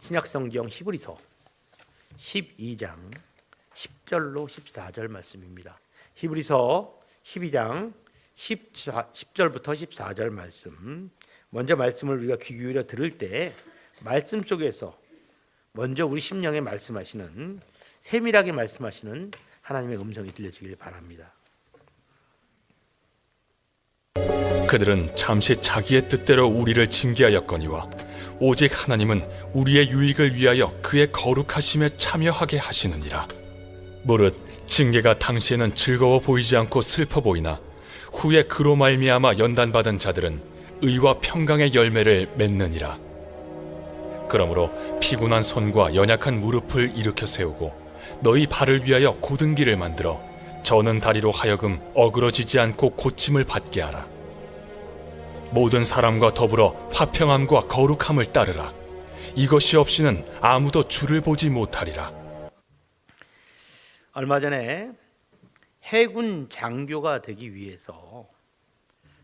신약성경 히브리서 12장 10절로 14절 말씀입니다. 히브리서 12장 10절부터 14절 말씀. 먼저 말씀을 우리가 귀 기울여 들을 때 말씀 속에서 먼저 우리 심령에 말씀하시는, 세밀하게 말씀하시는 하나님의 음성이 들려주길 바랍니다. 그들은 잠시 자기의 뜻대로 우리를 징계하였거니와 오직 하나님은 우리의 유익을 위하여 그의 거룩하심에 참여하게 하시느니라. 무릇 징계가 당시에는 즐거워 보이지 않고 슬퍼 보이나 후에 그로 말미암아 연단받은 자들은 의와 평강의 열매를 맺느니라. 그러므로 피곤한 손과 연약한 무릎을 일으켜 세우고 너희 발을 위하여 곧은 길을 만들어 저는 다리로 하여금 어그러지지 않고 고침을 받게 하라. 모든 사람과 더불어 화평함과 거룩함을 따르라. 이것이 없이는 아무도 주를 보지 못하리라. 얼마 전에 해군 장교가 되기 위해서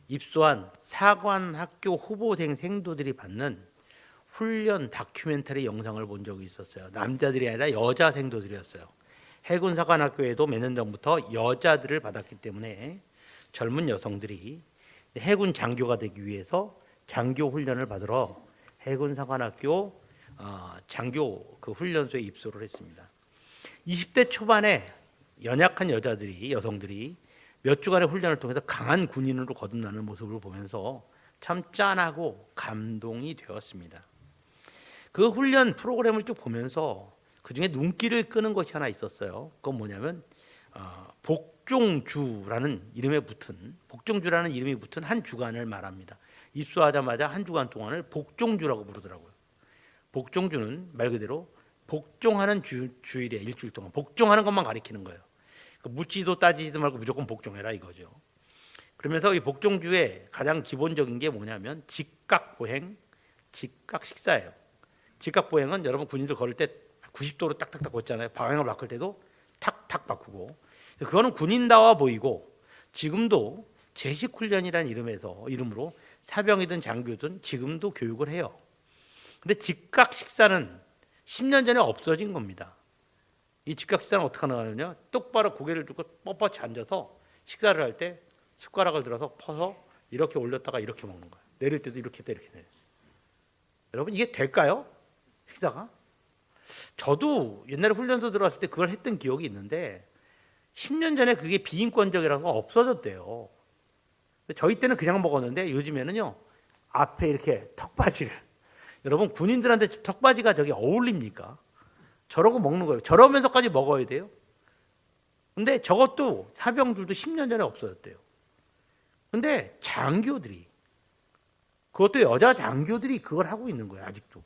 입소한 사관학교 후보생 생도들이 받는 훈련 다큐멘터리 영상을 본 적이 있었어요. 남자들이 아니라 여자 생도들이었어요. 해군 사관학교에도 몇 년 전부터 여자들을 받았기 때문에 젊은 여성들이 해군 장교가 되기 위해서 장교 훈련을 받으러 해군 사관학교 장교 그 훈련소에 입소를 했습니다. 20대 초반에 연약한 여성들이 몇 주간의 훈련을 통해서 강한 군인으로 거듭나는 모습을 보면서 참 짠하고 감동이 되었습니다. 그 훈련 프로그램을 쭉 보면서 그 중에 눈길을 끄는 것이 하나 있었어요. 그건 뭐냐면 복종주라는 이름이 붙은 한 주간을 말합니다. 입소하자마자 한 주간 동안을 복종주라고 부르더라고요. 복종주는 말 그대로 복종하는 주일에 일주일 동안 복종하는 것만 가리키는 거예요. 묻지도 따지지도 말고 무조건 복종해라 이거죠. 그러면서 이 복종주의 가장 기본적인 게 뭐냐면 직각보행, 직각식사예요. 직각보행은 여러분 군인들 걸을 때 90도로 딱딱딱 걷잖아요. 방향을 바꿀 때도 탁탁 바꾸고. 그거는 군인다워 보이고, 지금도 제식훈련이라는 이름으로 사병이든 장교든 지금도 교육을 해요. 근데 직각식사는 10년 전에 없어진 겁니다. 이 직각식사는 어떻게 하느냐? 똑바로 고개를 들고 뻣뻣이 앉아서 식사를 할 때 숟가락을 들어서 퍼서 이렇게 올렸다가 이렇게 먹는 거예요. 내릴 때도 이렇게 했다 이렇게 내려요. 여러분 이게 될까요? 식사가? 저도 옛날에 훈련소 들어왔을 때 그걸 했던 기억이 있는데 10년 전에 그게 비인권적이라서 없어졌대요. 저희 때는 그냥 먹었는데 요즘에는요, 앞에 이렇게 턱받이를, 여러분 군인들한테 턱받이가 저기 어울립니까? 저러고 먹는 거예요. 저러면서까지 먹어야 돼요. 근데 저것도 사병들도 10년 전에 없어졌대요. 근데 장교들이, 그것도 여자 장교들이 그걸 하고 있는 거예요. 아직도.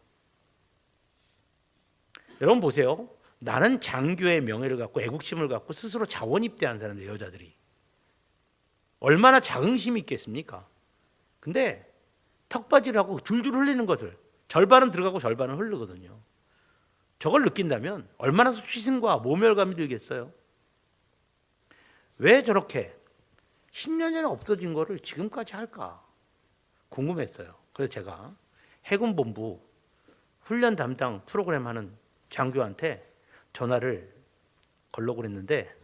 여러분 보세요. 나는 장교의 명예를 갖고 애국심을 갖고 스스로 자원 입대한 사람들, 여자들이 얼마나 자긍심이 있겠습니까? 근데 턱받이를 하고 줄줄 흘리는 것을, 절반은 들어가고 절반은 흐르거든요. 저걸 느낀다면 얼마나 수치심과 모멸감이 들겠어요? 왜 저렇게 10년 전에 없어진 거를 지금까지 할까 궁금했어요. 그래서 제가 해군본부 훈련 담당 프로그램 하는 장교한테 전화를 걸려고 그랬는데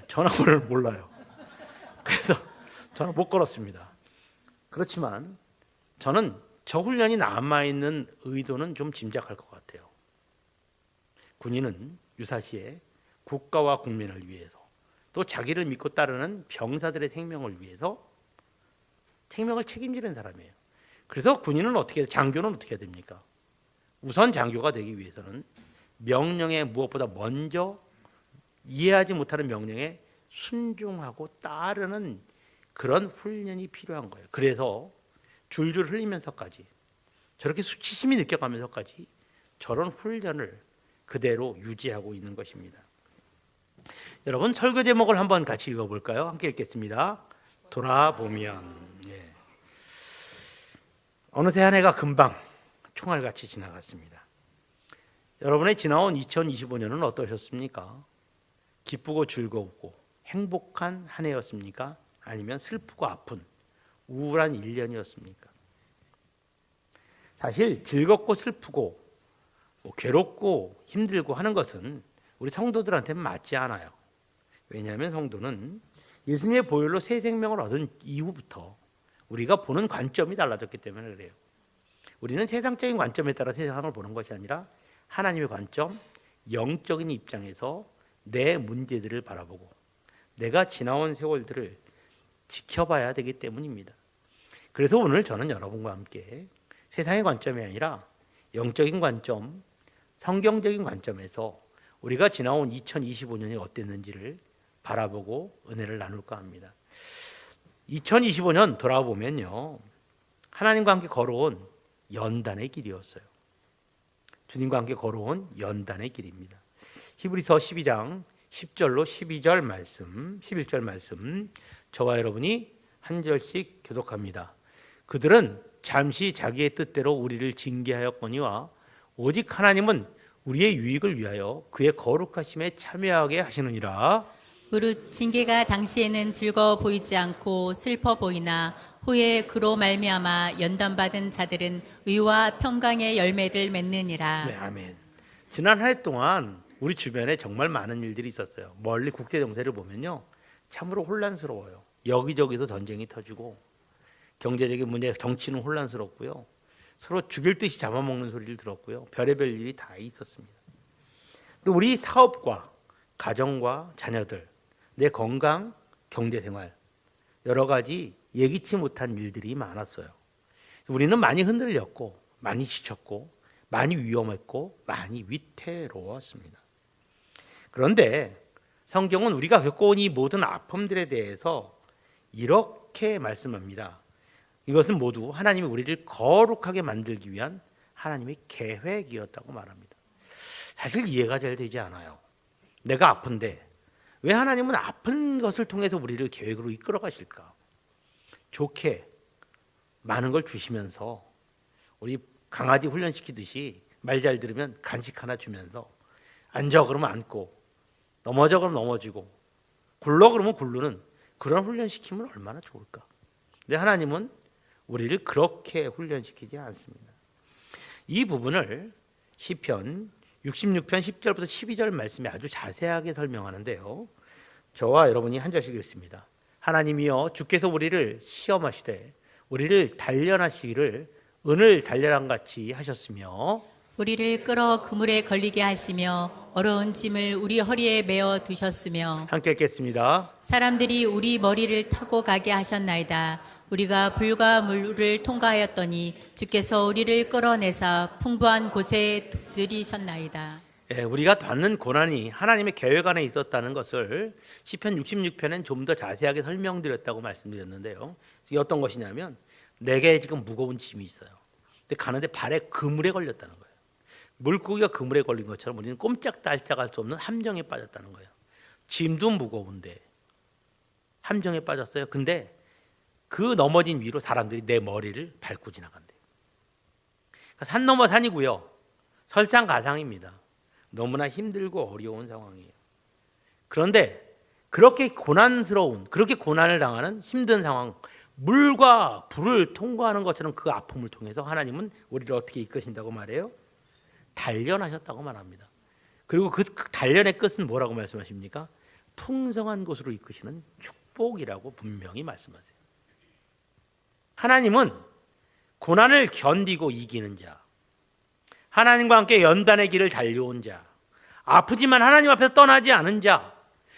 전화번호를 몰라요. 그래서 전화 못 걸었습니다. 그렇지만 저는 저 훈련이 남아있는 의도는 좀 짐작할 것 같아요. 군인은 유사시에 국가와 국민을 위해서, 또 자기를 믿고 따르는 병사들의 생명을 위해서 생명을 책임지는 사람이에요. 그래서 장교는 어떻게 해야 됩니까? 우선 장교가 되기 위해서는 명령에 무엇보다 먼저 이해하지 못하는 명령에 순종하고 따르는 그런 훈련이 필요한 거예요. 그래서 줄줄 흘리면서까지, 저렇게 수치심이 느껴가면서까지 저런 훈련을 그대로 유지하고 있는 것입니다. 여러분 설교 제목을 한번 같이 읽어볼까요? 함께 읽겠습니다. 돌아보면. 어느새 한 해가 금방 총알같이 지나갔습니다. 여러분의 지나온 2025년은 어떠셨습니까? 기쁘고 즐겁고 행복한 한 해였습니까? 아니면 슬프고 아픈 우울한 1년이었습니까? 사실 즐겁고 슬프고 괴롭고 힘들고 하는 것은 우리 성도들한테는 맞지 않아요. 왜냐하면 성도는 예수님의 보혈로 새 생명을 얻은 이후부터 우리가 보는 관점이 달라졌기 때문에 그래요. 우리는 세상적인 관점에 따라 세상을 보는 것이 아니라 하나님의 관점, 영적인 입장에서 내 문제들을 바라보고 내가 지나온 세월들을 지켜봐야 되기 때문입니다. 그래서 오늘 저는 여러분과 함께 세상의 관점이 아니라 영적인 관점, 성경적인 관점에서 우리가 지나온 2025년이 어땠는지를 바라보고 은혜를 나눌까 합니다. 2025년 돌아보면요, 하나님과 함께 걸어온 연단의 길이었어요. 주님과 함께 걸어온 연단의 길입니다. 히브리서 12장 10절로 12절 말씀, 11절 말씀 저와 여러분이 한 절씩 교독합니다. 그들은 잠시 자기의 뜻대로 우리를 징계하였거니와 오직 하나님은 우리의 유익을 위하여 그의 거룩하심에 참여하게 하시느니라. 무릇 징계가 당시에는 즐거워 보이지 않고 슬퍼 보이나 후에 그로 말미암아 연단받은 자들은 의와 평강의 열매를 맺느니라. 네, 아멘. 지난 한 해 동안 우리 주변에 정말 많은 일들이 있었어요. 멀리 국제 정세를 보면요, 참으로 혼란스러워요. 여기저기서 전쟁이 터지고 경제적인 문제, 정치는 혼란스럽고요. 서로 죽일 듯이 잡아먹는 소리를 들었고요. 별의별 일이 다 있었습니다. 또 우리 사업과 가정과 자녀들, 내 건강, 경제생활 여러 가지 예기치 못한 일들이 많았어요. 우리는 많이 흔들렸고 많이 지쳤고 많이 위험했고 많이 위태로웠습니다. 그런데 성경은 우리가 겪어온 이 모든 아픔들에 대해서 이렇게 말씀합니다. 이것은 모두 하나님이 우리를 거룩하게 만들기 위한 하나님의 계획이었다고 말합니다. 사실 이해가 잘 되지 않아요. 내가 아픈데 왜 하나님은 아픈 것을 통해서 우리를 계획으로 이끌어 가실까? 좋게 많은 걸 주시면서 우리 강아지 훈련시키듯이 말 잘 들으면 간식 하나 주면서 앉아 그러면 앉고 넘어져 그러면 넘어지고 굴러 그러면 굴르는 그런 훈련시키면 얼마나 좋을까? 근데 하나님은 우리를 그렇게 훈련시키지 않습니다. 이 부분을 시편 66편 10절부터 12절 말씀에 아주 자세하게 설명하는데요. 저와 여러분이 한 절씩 읽습니다. 하나님이여 주께서 우리를 시험하시되 우리를 단련하시기를 은을 단련한 같이 하셨으며 우리를 끌어 그물에 걸리게 하시며 어려운 짐을 우리 허리에 메어 두셨으며 함께 읽겠습니다. 사람들이 우리 머리를 타고 가게 하셨나이다. 우리가 불과 물을 통과하였더니 주께서 우리를 끌어내사 풍부한 곳에 들이셨나이다. 우리가 받는 고난이 하나님의 계획 안에 있었다는 것을 시편 66편엔 좀 더 자세하게 설명드렸다고 말씀드렸는데요. 이게 어떤 것이냐면 내게 지금 무거운 짐이 있어요. 근데 가는데 발에 그물에 걸렸다는 거예요. 물고기가 그물에 걸린 것처럼 우리는 꼼짝달싹 할 수 없는 함정에 빠졌다는 거예요. 짐도 무거운데 함정에 빠졌어요. 근데 그 넘어진 위로 사람들이 내 머리를 밟고 지나간대요. 그러니까 산 넘어 산이고요. 설상가상입니다. 너무나 힘들고 어려운 상황이에요. 그런데 그렇게 고난스러운, 그렇게 고난을 당하는 힘든 상황, 물과 불을 통과하는 것처럼 그 아픔을 통해서 하나님은 우리를 어떻게 이끄신다고 말해요? 단련하셨다고 말합니다. 그리고 그 단련의 끝은 뭐라고 말씀하십니까? 풍성한 곳으로 이끄시는 축복이라고 분명히 말씀하세요. 하나님은 고난을 견디고 이기는 자, 하나님과 함께 연단의 길을 달려온 자, 아프지만 하나님 앞에서 떠나지 않은 자,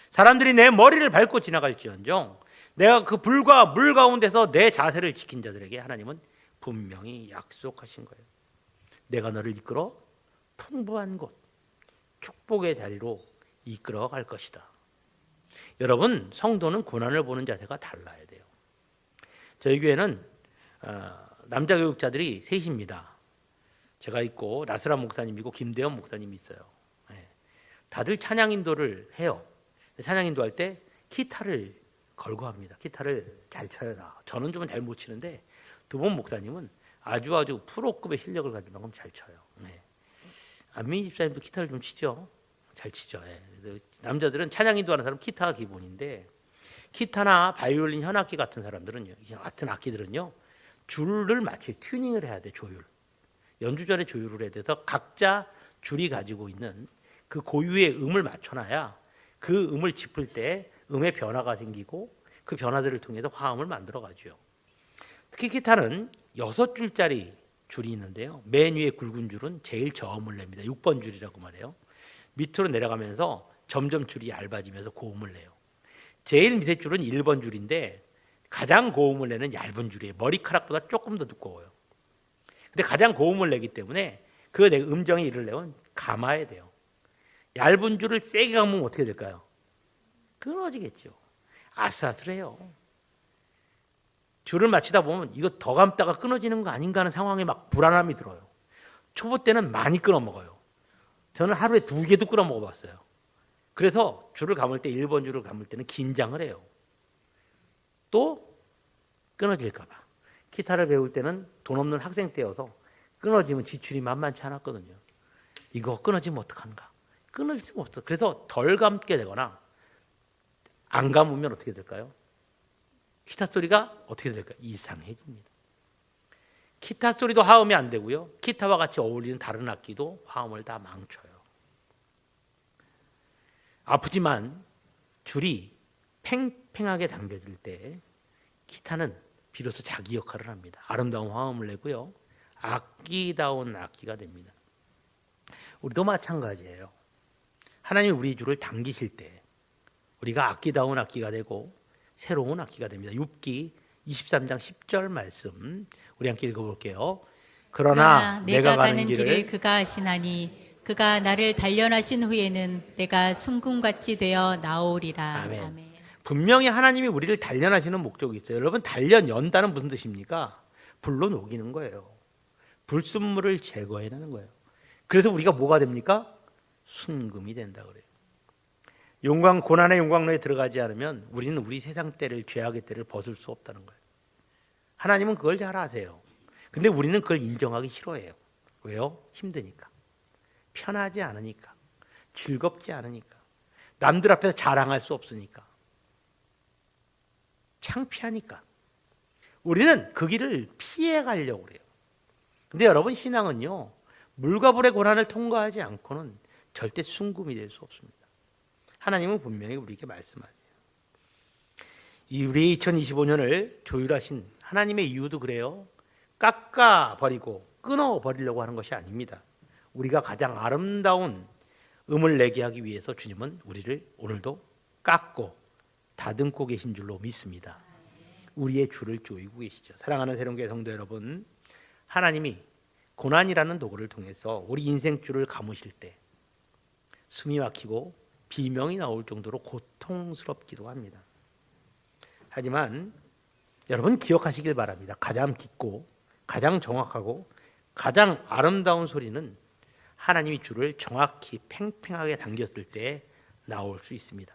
사람들이 내 머리를 밟고 지나갈지언정 내가 그 불과 물 가운데서 내 자세를 지킨 자들에게 하나님은 분명히 약속하신 거예요. 내가 너를 이끌어 풍부한 곳, 축복의 자리로 이끌어 갈 것이다. 여러분, 성도는 고난을 보는 자세가 달라야 돼요. 저희 교회는 남자 교육자들이 셋입니다. 제가 있고 나스라 목사님이고 김대현 목사님이 있어요. 다들 찬양 인도를 해요. 찬양 인도할 때 기타를 걸고 합니다. 기타를 잘 쳐요. 저는 좀 잘 못 치는데 두 분 목사님은 아주 프로급의 실력을 가진 만큼 잘 쳐요. 안민희 집사님도 기타를 좀 치죠. 잘 치죠. 남자들은 찬양 인도하는 사람 기타가 기본인데 기타나 바이올린 현악기 같은 사람들은요, 같은 악기들은요, 줄을 마치 튜닝을 해야 돼. 조율. 연주 전에 조율을 해야 돼서 각자 줄이 가지고 있는 그 고유의 음을 맞춰놔야 그 음을 짚을 때 음의 변화가 생기고 그 변화들을 통해서 화음을 만들어가죠. 특히 기타는 6줄짜리 줄이 있는데요. 맨 위에 굵은 줄은 제일 저음을 냅니다. 6번 줄이라고 말해요. 밑으로 내려가면서 점점 줄이 얇아지면서 고음을 내요. 제일 밑에 줄은 1번 줄인데 가장 고음을 내는 얇은 줄이에요. 머리카락보다 조금 더 두꺼워요. 근데 가장 고음을 내기 때문에 그 음정의 일을 내면 감아야 돼요. 얇은 줄을 세게 감으면 어떻게 될까요? 끊어지겠죠. 아슬아슬해요. 줄을 맞추다 보면 이거 더 감다가 끊어지는 거 아닌가 하는 상황에 막 불안함이 들어요. 초보 때는 많이 끊어 먹어요. 저는 하루에 2개도 끊어 먹어봤어요. 그래서 줄을 감을 때 1번 줄을 감을 때는 긴장을 해요. 또 끊어질까 봐. 기타를 배울 때는 돈 없는 학생 때여서 끊어지면 지출이 만만치 않았거든요. 이거 끊어지면 어떡한가? 끊어질 수가 없어. 그래서 덜 감게 되거나 안 감으면 어떻게 될까요? 기타 소리가 어떻게 될까요? 이상해집니다. 기타 소리도 화음이 안 되고요. 기타와 같이 어울리는 다른 악기도 화음을 다 망쳐요. 아프지만 줄이 팽팽하게 당겨질 때 기타는 비로소 자기 역할을 합니다. 아름다운 화음을 내고요. 악기다운 악기가 됩니다. 우리도 마찬가지예요. 하나님이 우리 줄을 당기실 때 우리가 악기다운 악기가 되고 새로운 악기가 됩니다. 욥기 23장 10절 말씀 우리 함께 읽어볼게요. 그러나 내가 가는 길을 그가 아시나니 그가 나를 단련하신 후에는 내가 순금같이 되어 나오리라. 아멘. 아멘. 분명히 하나님이 우리를 단련하시는 목적이 있어요. 여러분 단련, 연다는 무슨 뜻입니까? 불로 녹이는 거예요. 불순물을 제거해내는 거예요. 그래서 우리가 뭐가 됩니까? 순금이 된다 그래요. 고난의 용광로에 들어가지 않으면 우리는 우리 세상 때를, 죄악의 때를 벗을 수 없다는 거예요. 하나님은 그걸 잘 아세요. 근데 우리는 그걸 인정하기 싫어해요. 왜요? 힘드니까. 편하지 않으니까. 즐겁지 않으니까. 남들 앞에서 자랑할 수 없으니까. 창피하니까. 우리는 그 길을 피해 가려고 그래요. 근데 여러분 신앙은요. 물과 불의 고난을 통과하지 않고는 절대 순금이 될 수 없습니다. 하나님은 분명히 우리에게 말씀하세요. 우리 2025년을 조율하신 하나님의 이유도 그래요. 깎아버리고 끊어버리려고 하는 것이 아닙니다. 우리가 가장 아름다운 음을 내게 하기 위해서 주님은 우리를 오늘도 깎고 다듬고 계신 줄로 믿습니다. 우리의 줄을 조이고 계시죠. 사랑하는 새로운교회 성도 여러분, 하나님이 고난이라는 도구를 통해서 우리 인생줄을 감으실 때 숨이 막히고 비명이 나올 정도로 고통스럽기도 합니다. 하지만 여러분 기억하시길 바랍니다. 가장 깊고 가장 정확하고 가장 아름다운 소리는 하나님이 줄을 정확히 팽팽하게 당겼을 때 나올 수 있습니다.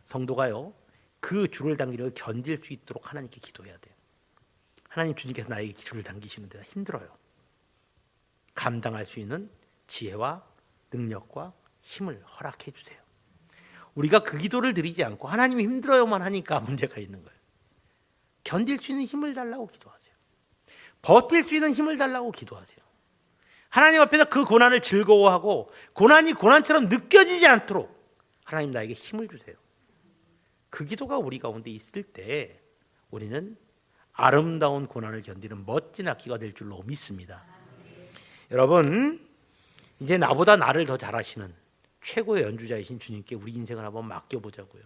성도가요, 그 줄을 당기를 견딜 수 있도록 하나님께 기도해야 돼요. 하나님, 주님께서 나에게 줄을 당기시는데 힘들어요. 감당할 수 있는 지혜와 능력과 힘을 허락해 주세요. 우리가 그 기도를 드리지 않고 하나님이 힘들어요만 하니까 문제가 있는 거예요. 견딜 수 있는 힘을 달라고 기도하세요. 버틸 수 있는 힘을 달라고 기도하세요. 하나님 앞에서 그 고난을 즐거워하고 고난이 고난처럼 느껴지지 않도록 하나님 나에게 힘을 주세요. 그 기도가 우리 가운데 있을 때 우리는 아름다운 고난을 견디는 멋진 악기가 될 줄로 믿습니다. 여러분, 이제 나보다 나를 더 잘하시는 최고의 연주자이신 주님께 우리 인생을 한번 맡겨보자고요.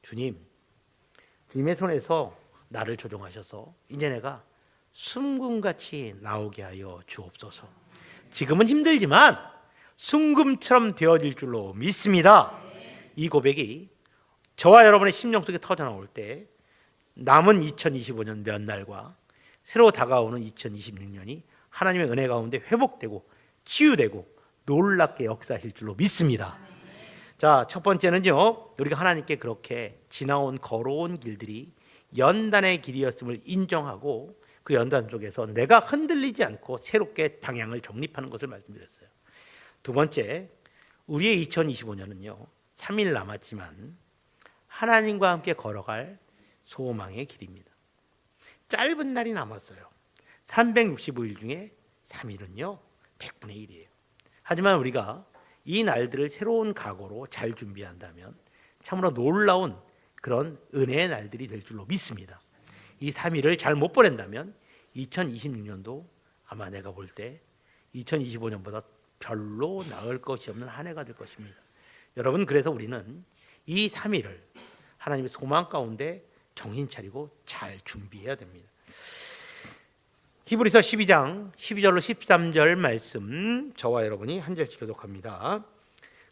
주님의 손에서 나를 조종하셔서 이제 내가 순금같이 나오게 하여 주옵소서. 지금은 힘들지만 순금처럼 되어질 줄로 믿습니다. 이 고백이 저와 여러분의 심령 속에 터져나올 때 남은 2025년 몇 날과 새로 다가오는 2026년이 하나님의 은혜 가운데 회복되고 치유되고 놀랍게 역사하실 줄로 믿습니다. 자, 첫 번째는요, 우리가 하나님께 그렇게 지나온 걸어온 길들이 연단의 길이었음을 인정하고 그 연단 속에서 내가 흔들리지 않고 새롭게 방향을 정립하는 것을 말씀드렸어요. 두 번째, 우리의 2025년은요 3일 남았지만 하나님과 함께 걸어갈 소망의 길입니다. 짧은 날이 남았어요. 365일 중에 3일은요 100분의 1이에요. 하지만 우리가 이 날들을 새로운 각오로 잘 준비한다면 참으로 놀라운 그런 은혜의 날들이 될 줄로 믿습니다. 이 3일을 잘 못 보낸다면 2026년도 아마 내가 볼 때 2025년보다 별로 나을 것이 없는 한 해가 될 것입니다. 여러분, 그래서 우리는 이 3일을 하나님의 소망 가운데 정신 차리고 잘 준비해야 됩니다. 히브리서 12장 12절로 13절 말씀 저와 여러분이 한 절씩 교독합니다.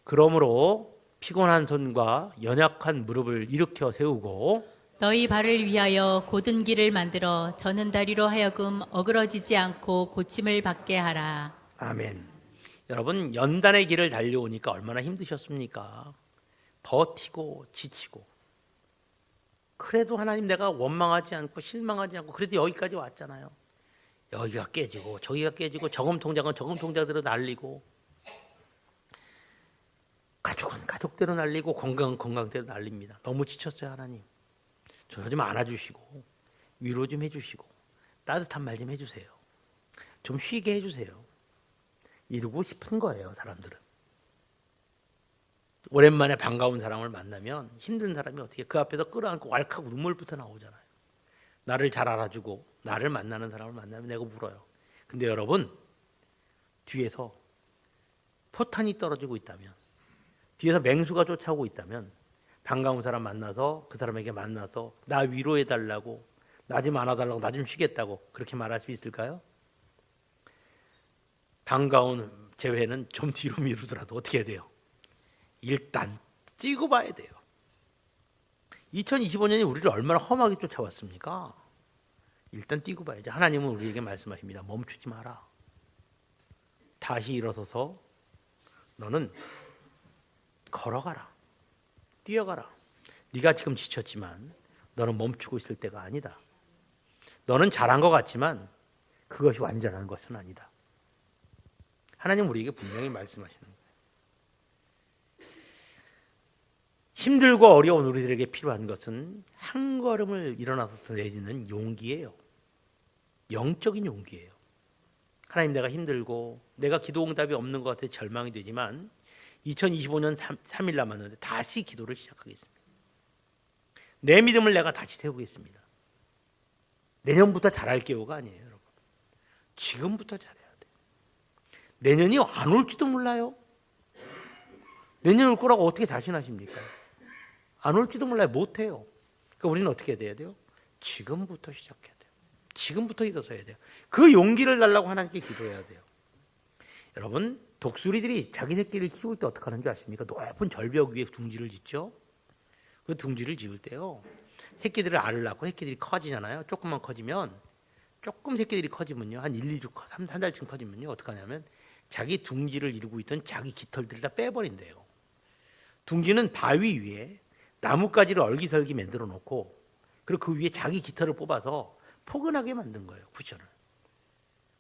그러므로 피곤한 손과 연약한 무릎을 일으켜 세우고 너희 발을 위하여 곧은 길을 만들어 저는 다리로 하여금 어그러지지 않고 고침을 받게 하라. 아멘. 여러분, 연단의 길을 달려오니까 얼마나 힘드셨습니까? 버티고 지치고. 그래도 하나님, 내가 원망하지 않고 실망하지 않고 그래도 여기까지 왔잖아요. 여기가 깨지고 저기가 깨지고 저금 통장은 저금 통장대로 날리고 가족은 가족대로 날리고 건강은 건강대로 날립니다. 너무 지쳤어요. 하나님, 저 좀 안아주시고 위로 좀 해주시고 따뜻한 말 좀 해주세요. 좀 쉬게 해주세요. 이러고 싶은 거예요. 사람들은 오랜만에 반가운 사람을 만나면 힘든 사람이 어떻게 그 앞에서 끌어안고 왈칵 눈물부터 나오잖아요. 나를 잘 알아주고 나를 만나는 사람을 만나면 내가 울어요. 근데 여러분, 뒤에서 포탄이 떨어지고 있다면, 뒤에서 맹수가 쫓아오고 있다면, 반가운 사람 만나서 그 사람에게 만나서 나 위로해달라고, 나 좀 안아달라고, 나 좀 쉬겠다고 그렇게 말할 수 있을까요? 반가운 제외는 좀 뒤로 미루더라도 어떻게 해야 돼요? 일단 뛰고 봐야 돼요. 2025년이 우리를 얼마나 험하게 쫓아왔습니까? 일단 뛰고 봐야지. 하나님은 우리에게 말씀하십니다. 멈추지 마라. 다시 일어서서 너는 걸어가라. 뛰어가라. 네가 지금 지쳤지만 너는 멈추고 있을 때가 아니다. 너는 잘한 것 같지만 그것이 완전한 것은 아니다. 하나님 우리에게 분명히 말씀하시는 거예요. 힘들고 어려운 우리들에게 필요한 것은 한 걸음을 일어나서 내딛는 용기예요. 영적인 용기예요. 하나님, 내가 힘들고 내가 기도 응답이 없는 것 같아 절망이 되지만 2025년 3일 남았는데 다시 기도를 시작하겠습니다. 내 믿음을 내가 다시 세우겠습니다. 내년부터 잘할게요가 아니에요. 여러분, 지금부터 잘해야 돼요. 내년이 안 올지도 몰라요. 내년 올 거라고 어떻게 자신하십니까? 안 올지도 몰라요. 못해요. 그러니까 우리는 어떻게 해야 돼요? 지금부터 시작해야 돼요. 지금부터 일어서야 돼요. 그 용기를 달라고 하나님께 기도해야 돼요. 여러분, 독수리들이 자기 새끼를 키울 때 어떻게 하는 줄 아십니까? 높은 절벽 위에 둥지를 짓죠. 그 둥지를 지을 때요, 새끼들을 알을 낳고 새끼들이 커지잖아요. 조금만 커지면, 조금 새끼들이 커지면요, 한 1, 2주, 한 달쯤 커지면요, 어떻게 하냐면 자기 둥지를 이루고 있던 자기 깃털들을 다 빼버린대요. 둥지는 바위 위에 나뭇가지를 얼기설기 만들어 놓고, 그리고 그 위에 자기 깃털을 뽑아서 포근하게 만든 거예요, 쿠션을.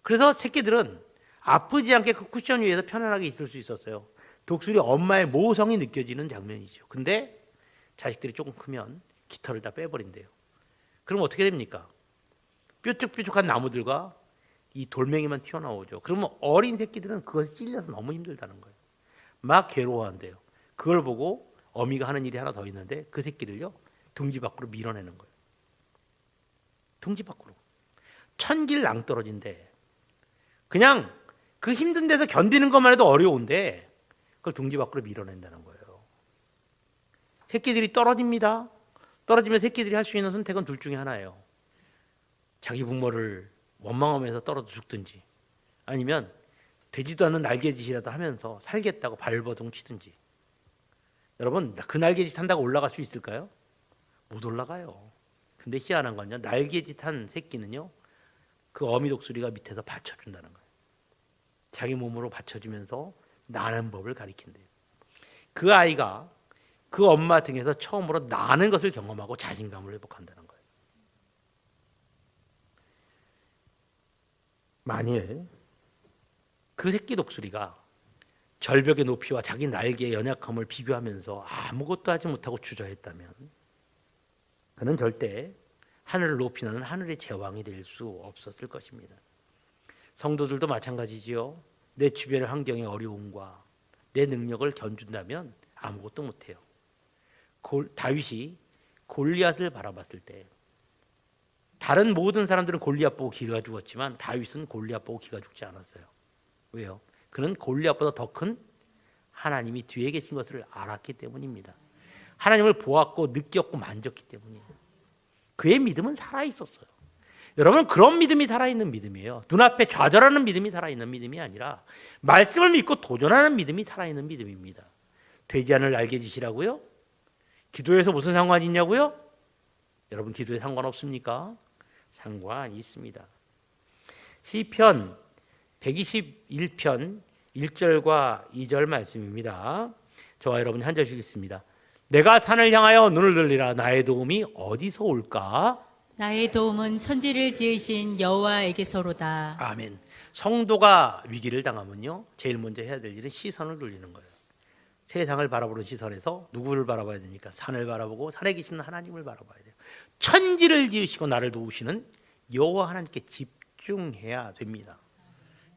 그래서 새끼들은 아프지 않게 그 쿠션 위에서 편안하게 있을 수 있었어요. 독수리 엄마의 모성이 느껴지는 장면이죠. 근데 자식들이 조금 크면 깃털을 다 빼버린대요. 그럼 어떻게 됩니까? 뾰족뾰족한 나무들과 이 돌멩이만 튀어나오죠. 그러면 어린 새끼들은 그것에 찔려서 너무 힘들다는 거예요. 막 괴로워한대요. 그걸 보고 어미가 하는 일이 하나 더 있는데 그 새끼를요, 둥지 밖으로 밀어내는 거예요. 둥지 밖으로. 천길 낭떠러진데 그냥 그 힘든 데서 견디는 것만 해도 어려운데 그걸 둥지 밖으로 밀어낸다는 거예요. 새끼들이 떨어집니다. 떨어지면 새끼들이 할 수 있는 선택은 둘 중에 하나예요. 자기 부모를 원망하면서 떨어져 죽든지, 아니면 되지도 않는 날개짓이라도 하면서 살겠다고 발버둥 치든지. 여러분, 그 날개짓 한다고 올라갈 수 있을까요? 못 올라가요. 근데 희한한 건요, 날개짓 한 새끼는요, 그 어미 독수리가 밑에서 받쳐준다는 거예요. 자기 몸으로 받쳐주면서 나는 법을 가리킨대요. 그 아이가 그 엄마 등에서 처음으로 나는 것을 경험하고 자신감을 회복한다는 거예요. 만일 그 새끼 독수리가 절벽의 높이와 자기 날개의 연약함을 비교하면서 아무것도 하지 못하고 주저했다면 그는 절대 하늘을 높이 나는 하늘의 제왕이 될 수 없었을 것입니다. 성도들도 마찬가지지요. 내 주변의 환경의 어려움과 내 능력을 견준다면 아무것도 못해요. 다윗이 골리앗을 바라봤을 때 다른 모든 사람들은 골리앗 보고 기가 죽었지만 다윗은 골리앗 보고 기가 죽지 않았어요. 왜요? 그는 골리앗보다 더 큰 하나님이 뒤에 계신 것을 알았기 때문입니다. 하나님을 보았고 느꼈고 만졌기 때문이에요. 그의 믿음은 살아있었어요. 여러분, 그런 믿음이 살아있는 믿음이에요. 눈앞에 좌절하는 믿음이 살아있는 믿음이 아니라 말씀을 믿고 도전하는 믿음이 살아있는 믿음입니다. 되지 않을 날개짓이라고요? 기도에서 무슨 상관이 있냐고요? 여러분, 기도에 상관없습니까? 상관이 있습니다. 시편 121편 1절과 2절 말씀입니다. 저와 여러분이 한 절씩 읽습니다. 내가 산을 향하여 눈을 들리라. 나의 도움이 어디서 올까? 나의 도움은 천지를 지으신 여호와에게서로다. 아멘. 성도가 위기를 당하면요, 제일 먼저 해야 될 일은 시선을 돌리는 거예요. 세상을 바라보는 시선에서 누구를 바라봐야 됩니까? 산을 바라보고 산에 계시는 하나님을 바라봐야 돼요. 천지를 지으시고 나를 도우시는 여호와 하나님께 집중해야 됩니다.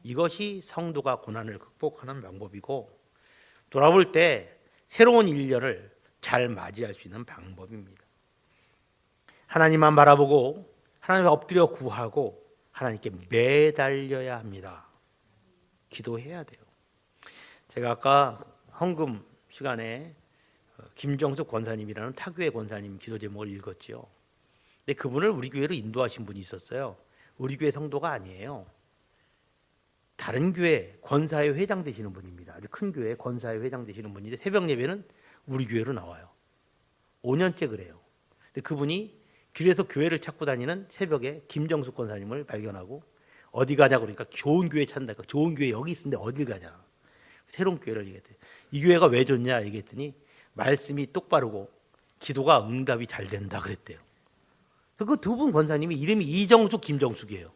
이것이 성도가 고난을 극복하는 방법이고, 돌아볼 때 새로운 1년을 잘 맞이할 수 있는 방법입니다. 하나님만 바라보고 하나님을 엎드려 구하고 하나님께 매달려야 합니다. 기도해야 돼요. 제가 아까 헌금 시간에 김정숙 권사님이라는 타교회 권사님 기도 제목을 읽었지요. 근데 그분을 우리 교회로 인도하신 분이 있었어요. 우리 교회 성도가 아니에요. 다른 교회 권사회 회장 되시는 분입니다. 아주 큰 교회 권사회 회장 되시는 분인데 새벽 예배는 우리 교회로 나와요. 5년째 그래요. 근데 그분이 길에서 교회를 찾고 다니는 새벽에 김정숙 권사님을 발견하고 어디 가냐 그러니까 좋은 교회 찾는다. 좋은 교회 여기 있는데 어딜 가냐. 새로운 교회를 얘기했대요. 이 교회가 왜 좋냐 얘기했더니 말씀이 똑바르고 기도가 응답이 잘 된다 그랬대요. 그 두 분 권사님이 이름이 이정숙, 김정숙이에요.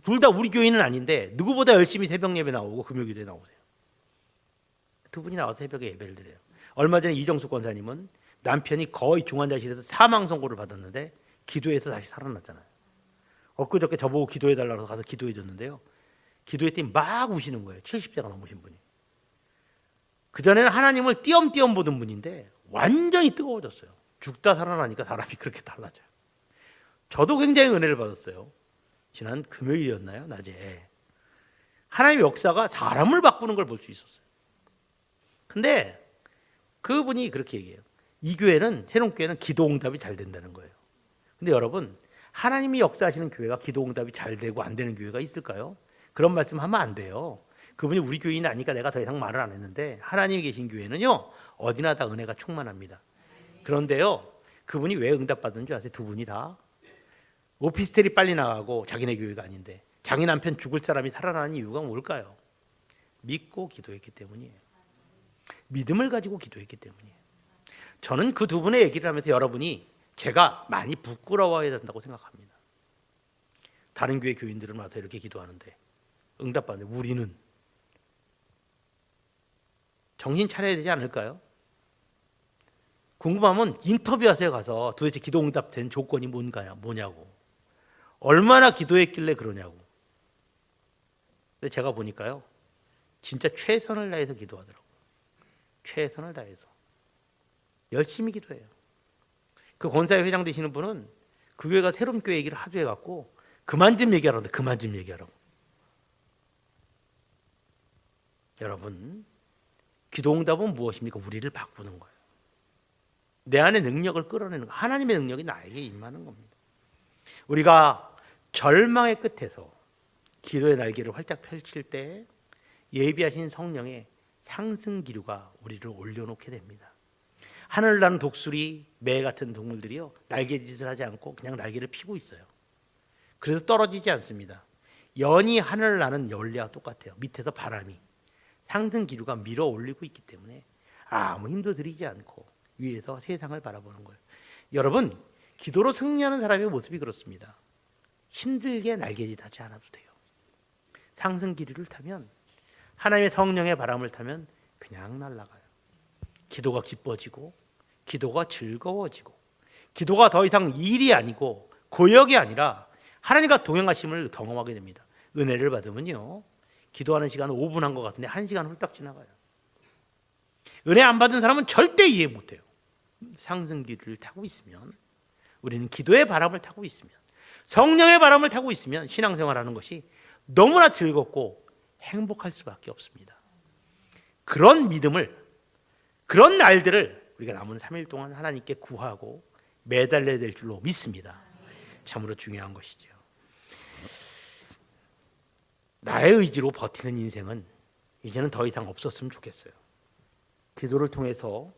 둘 다 우리 교인은 아닌데 누구보다 열심히 새벽 예배 나오고 금요 기도에 나오세요. 두 분이 나와서 새벽에 예배를 드려요. 얼마 전에 이정숙 권사님은 남편이 거의 중환자실에서 사망 선고를 받았는데 기도해서 다시 살아났잖아요. 엊그저께 저보고 기도해달라고 가서 기도해줬는데요. 기도했더니 막 우시는 거예요. 70세가 넘으신 분이. 그전에는 하나님을 띄엄띄엄 보던 분인데 완전히 뜨거워졌어요. 죽다 살아나니까 사람이 그렇게 달라져요. 저도 굉장히 은혜를 받았어요. 지난 금요일이었나요? 낮에. 하나님의 역사가 사람을 바꾸는 걸 볼 수 있었어요. 근데 그분이 그렇게 얘기해요. 이 교회는, 새로운 교회는 기도 응답이 잘 된다는 거예요. 근데 여러분, 하나님이 역사하시는 교회가 기도 응답이 잘 되고 안 되는 교회가 있을까요? 그런 말씀 하면 안 돼요. 그분이 우리 교인이 아니까 내가 더 이상 말을 안 했는데 하나님이 계신 교회는요, 어디나 다 은혜가 충만합니다. 그런데요, 그분이 왜 응답받은 줄 아세요? 두 분이 다. 오피스텔이 빨리 나가고 자기네 교회가 아닌데 자기 남편 죽을 사람이 살아나는 이유가 뭘까요? 믿고 기도했기 때문이에요. 믿음을 가지고 기도했기 때문이에요. 저는 그 두 분의 얘기를 하면서 여러분이 제가 많이 부끄러워해야 된다고 생각합니다. 다른 교회 교인들은 와서 이렇게 기도하는데 응답받는데 우리는 정신 차려야 되지 않을까요? 궁금하면 인터뷰하세요. 가서 도대체 기도 응답된 조건이 뭐냐고. 얼마나 기도했길래 그러냐고. 근데 제가 보니까요, 진짜 최선을 다해서 기도하더라고요. 최선을 다해서 열심히 기도해요. 그 권사회 회장 되시는 분은 그 교회가 새로운 교회 얘기를 하도 해갖고 그만 좀 얘기하라는데 그만 좀 얘기하라고. 여러분, 기도응답은 무엇입니까? 우리를 바꾸는 거예요. 내 안에 능력을 끌어내는 거. 하나님의 능력이 나에게 임하는 겁니다. 우리가 절망의 끝에서 기도의 날개를 활짝 펼칠 때 예비하신 성령의 상승 기류가 우리를 올려놓게 됩니다. 하늘 나는 독수리, 매 같은 동물들이요, 날개짓을 하지 않고 그냥 날개를 피고 있어요. 그래서 떨어지지 않습니다. 연이 하늘을 나는 원리와 똑같아요. 밑에서 바람이 상승 기류가 밀어 올리고 있기 때문에 아무 힘도 들이지 않고 위에서 세상을 바라보는 거예요. 여러분, 기도로 승리하는 사람의 모습이 그렇습니다. 힘들게 날개짓 하지 않아도 돼요. 상승 기류를 타면, 하나님의 성령의 바람을 타면 그냥 날아가요. 기도가 기뻐지고 기도가 즐거워지고 기도가 더 이상 일이 아니고 고역이 아니라 하나님과 동행하심을 경험하게 됩니다. 은혜를 받으면요, 기도하는 시간 5분 한 것 같은데 1시간 훌딱 지나가요. 은혜 안 받은 사람은 절대 이해 못해요. 상승기를 타고 있으면, 우리는 기도의 바람을 타고 있으면, 성령의 바람을 타고 있으면 신앙생활하는 것이 너무나 즐겁고 행복할 수밖에 없습니다. 그런 믿음을, 그런 날들을 우리가 남은 3일 동안 하나님께 구하고 매달려야 될 줄로 믿습니다. 참으로 중요한 것이죠. 나의 의지로 버티는 인생은 이제는 더 이상 없었으면 좋겠어요. 기도를 통해서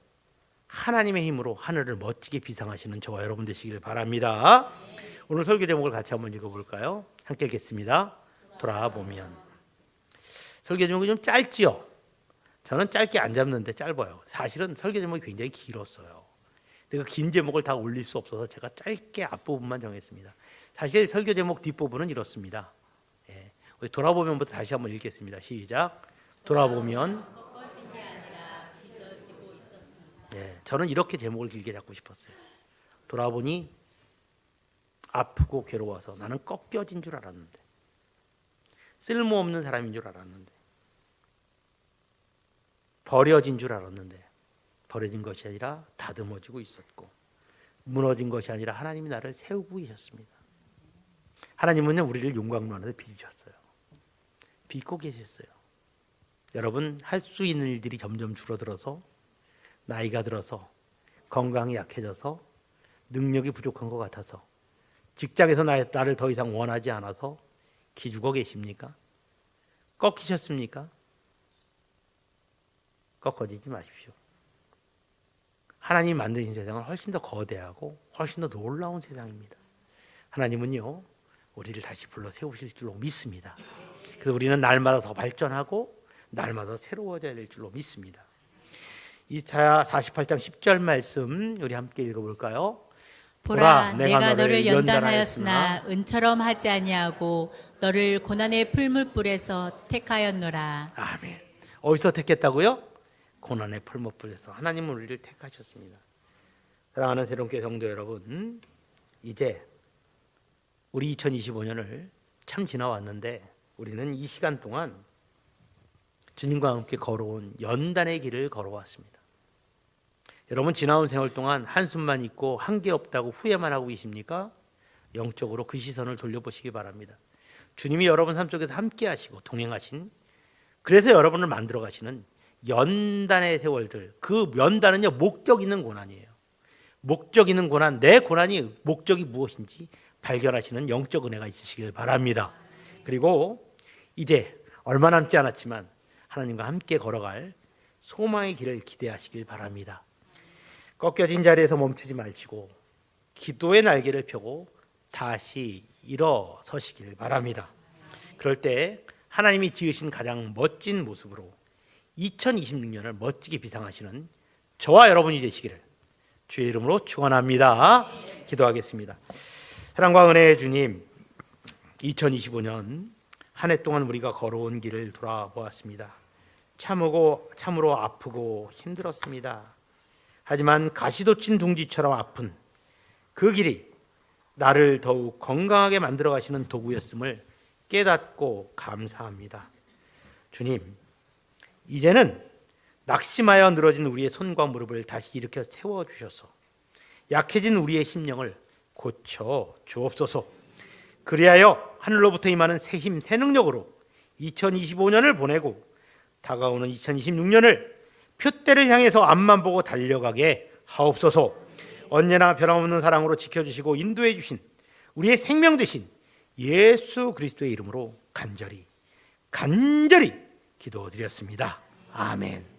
하나님의 힘으로 하늘을 멋지게 비상하시는 저와 여러분 되시길 바랍니다. 오늘 설교 제목을 같이 한번 읽어볼까요? 함께 읽겠습니다. 돌아보면. 설교 제목이 좀 짧지요? 저는 짧게 안 잡는데 짧아요. 사실은 설교 제목이 굉장히 길었어요. 그 긴 제목을 다 올릴 수 없어서 제가 짧게 앞부분만 정했습니다. 사실 설교 제목 뒷부분은 이렇습니다. 우리 돌아보면부터 다시 한번 읽겠습니다. 시작. 돌아보면. 저는 이렇게 제목을 길게 잡고 싶었어요. 돌아보니 아프고 괴로워서 나는 꺾여진 줄 알았는데, 쓸모없는 사람인 줄 알았는데, 버려진 줄 알았는데, 버려진 것이 아니라 다듬어지고 있었고, 무너진 것이 아니라 하나님이 나를 세우고 계셨습니다. 하나님은요, 우리를 용광로 안에 빚으셨어요. 빚고 계셨어요. 여러분, 할 수 있는 일들이 점점 줄어들어서, 나이가 들어서, 건강이 약해져서, 능력이 부족한 것 같아서, 직장에서 나를 더 이상 원하지 않아서 기죽어 계십니까? 꺾이셨습니까? 꺾어지지 마십시오. 하나님이 만드신 세상은 훨씬 더 거대하고 훨씬 더 놀라운 세상입니다. 하나님은요, 우리를 다시 불러 세우실 줄로 믿습니다. 그래서 우리는 날마다 더 발전하고 날마다 새로워져야 될 줄로 믿습니다. 이사야 48장 10절 말씀 우리 함께 읽어볼까요? 보라, 내가 너를 연단하였으나 은처럼 하지 아니하고 너를 고난의 풀무불에서 택하였노라. 아멘. 어디서 택했다고요? 고난의 풀무불에서. 하나님은 우리를 택하셨습니다. 사랑하는 새롭게 성도 여러분, 이제 우리 2025년을 참 지나왔는데 우리는 이 시간 동안 주님과 함께 걸어온 연단의 길을 걸어왔습니다. 여러분, 지나온 생활 동안 한숨만 있고 한게 없다고 후회만 하고 계십니까? 영적으로 그 시선을 돌려보시기 바랍니다. 주님이 여러분 삶 속에서 함께 하시고 동행하신, 그래서 여러분을 만들어 가시는 연단의 세월들, 그 연단은요, 목적 있는 고난이에요. 목적 있는 고난, 내 고난이 목적이 무엇인지 발견하시는 영적 은혜가 있으시길 바랍니다. 그리고 이제 얼마 남지 않았지만 하나님과 함께 걸어갈 소망의 길을 기대하시길 바랍니다. 꺾여진 자리에서 멈추지 마시고 기도의 날개를 펴고 다시 일어서시길 바랍니다. 그럴 때 하나님이 지으신 가장 멋진 모습으로 2026년을 멋지게 비상하시는 저와 여러분이 되시기를 주의 이름으로 축원합니다. 기도하겠습니다. 사랑과 은혜의 주님, 2025년 한 해 동안 우리가 걸어온 길을 돌아보았습니다. 참으로 아프고 힘들었습니다. 하지만 가시돋친 둥지처럼 아픈 그 길이 나를 더욱 건강하게 만들어 가시는 도구였음을 깨닫고 감사합니다. 주님, 이제는 낙심하여 늘어진 우리의 손과 무릎을 다시 일으켜 세워주셔서 약해진 우리의 심령을 고쳐 주옵소서. 그리하여 하늘로부터 임하는 새 힘, 새 능력으로 2025년을 보내고 다가오는 2026년을 표대를 향해서 앞만 보고 달려가게 하옵소서. 언제나 변함없는 사랑으로 지켜주시고 인도해 주신 우리의 생명 되신 예수 그리스도의 이름으로 간절히 기도드렸습니다. 아멘.